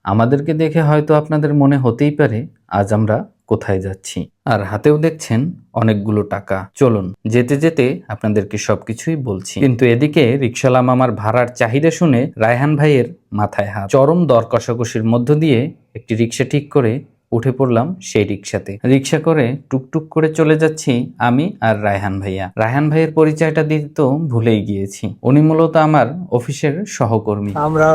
আমাদেরকে দেখে হয়তো আপনাদের মনে হতেই পারে আজ আমরা কোথায় যাচ্ছি, আর হাতেও দেখছেন অনেকগুলো টাকা। চলুন যেতে যেতে আপনাদেরকে সবকিছুই বলছি। কিন্তু এদিকে রিকশাওয়ালা মামার ভাড়ার চাহিদা শুনে রায়হান ভাইয়ের মাথায় হাত। চরম দর কষাকষির মধ্য দিয়ে একটি রিকশা ঠিক করে উঠে পড়লাম সেই রিকশাতে। রিকশা করে টুকটুক করে চলে যাচ্ছি আমি আর রায়হান ভাইয়া। রায়হান ভাইয়ের পরিচয়টা দিতে তো ভুলেই গিয়েছি, উনি মূলত আমার অফিসের সহকর্মী। আমরা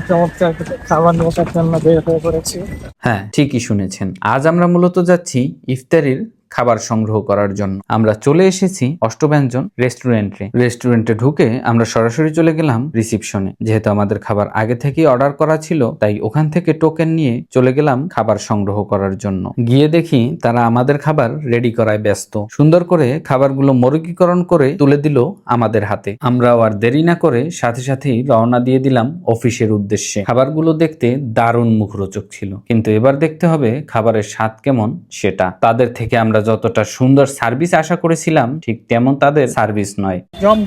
চমৎকার খাবার নেওয়ার জন্য বের হয়ে পড়েছি। হ্যাঁ, ঠিকই শুনেছেন, আজ আমরা মূলত যাচ্ছি ইফতারির খাবার সংগ্রহ করার জন্য। আমরা চলে এসেছি অষ্টব্যঞ্জন রেস্টুরেন্টে ঢুকে আমরা সরাসরি চলে গেলাম রিসিপশনে। যেহেতু আমাদের খাবার আগে থেকেই অর্ডার করা ছিল, তাই ওখান থেকে টোকেন নিয়ে চলে গেলাম খাবার সংগ্রহ করার জন্য। গিয়ে দেখি তারা আমাদের খাবার রেডি করায় ব্যস্ত। সুন্দর করে খাবারগুলো মরগীকরণ করে তুলে দিল আমাদের হাতে। আমরাও আর দেরি না করে সাথে সাথেই রওনা দিয়ে দিলাম অফিসের উদ্দেশ্যে। খাবারগুলো দেখতে দারুণ মুখরোচক ছিল, কিন্তু এবার দেখতে হবে খাবারের স্বাদ কেমন সেটা। তাদের থেকে আমরা যতটা সুন্দর সার্ভিস আশা করেছিলাম ঠিক তেমন তাদের সার্ভিস নয়।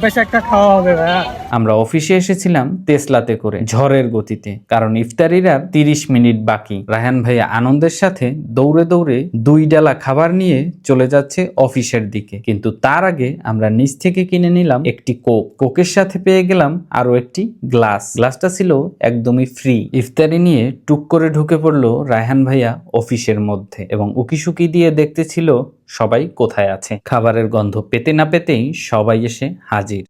বেশ একটা খাওয়া হবে ভাইয়া। আমরা অফিসে এসেছিলাম তেসলাতে করে, ঝড়ের গতিতে, কারণ ইফতারির আর 30 মিনিট বাকি। রায়হান ভাইয়া আনন্দের সাথে দৌড়ে দৌড়ে 2 ডালা খাবার নিয়ে চলে যাচ্ছে অফিসের দিকে, কিন্তু তার আগে আমরা নিচ থেকে কিনে নিলাম একটি কোকের সাথে পেয়ে গেলাম আরো একটি গ্লাসটা ছিল একদমই ফ্রি। ইফতারি নিয়ে টুক করে ঢুকে পড়লো রায়হান ভাইয়া অফিসের মধ্যে এবং উকিসুকি দিয়ে দেখতেছিল সবাই কোথায় আছে। খাবারের গন্ধ পেতে না পেতেই সবাই এসে হাজির।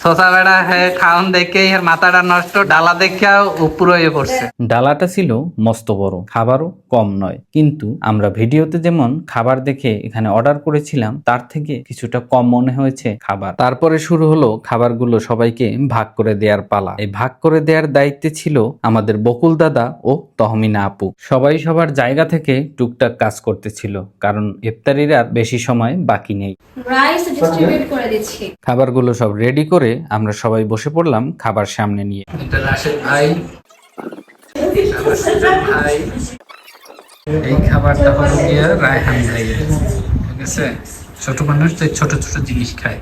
সোসাবেড়া হ্যাঁ খাওন দেখে এর মাথাটা নষ্ট, ডালা দেখে উপর হয়ে পড়ছে। ডালাটা ছিল মস্ত বড়, খাবারও কম নয়, কিন্তু আমরা ভিডিওতে যেমন খাবার দেখে এখানে অর্ডার করেছিলাম তার থেকে কিছুটা কম মনে হয়েছে খাবার। তারপরে শুরু হলো খাবারগুলো সবাইকে ভাগ করে দেওয়ার পালা। এই ভাগ করে দেওয়ার দায়িত্বে ছিল আমাদের বকুল দাদা ও তহমিনা আপু। সবাই সবার জায়গা থেকে টুকটাক কাজ করতেছিল, কারণ ইফতারির আর বেশি সময় বাকি নেই। ডিস্ট্রিবিউট করে দিচ্ছি। খাবারগুলো সব রেডি করে আমরা সবাই বসে পড়লাম খাবার সামনে নিয়ে। এটা রাশেদ ভাই, এই খাবারটা হলো গিয়ে রায়হান ভাই, ঠিক আছে? ছোট মানুষ তো ছোট ছোট জিনিস খায়।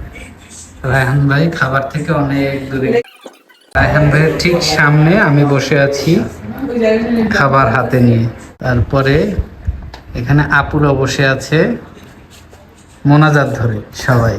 রায়হান ভাই খাবার থেকে অনেক দূরে। রায়হান ভাইয়ের ঠিক সামনে আমি বসে আছি খাবার হাতে নিয়ে। তারপরে এখানে আপুরা বসে আছে মোনাজাত ধরে সবাই।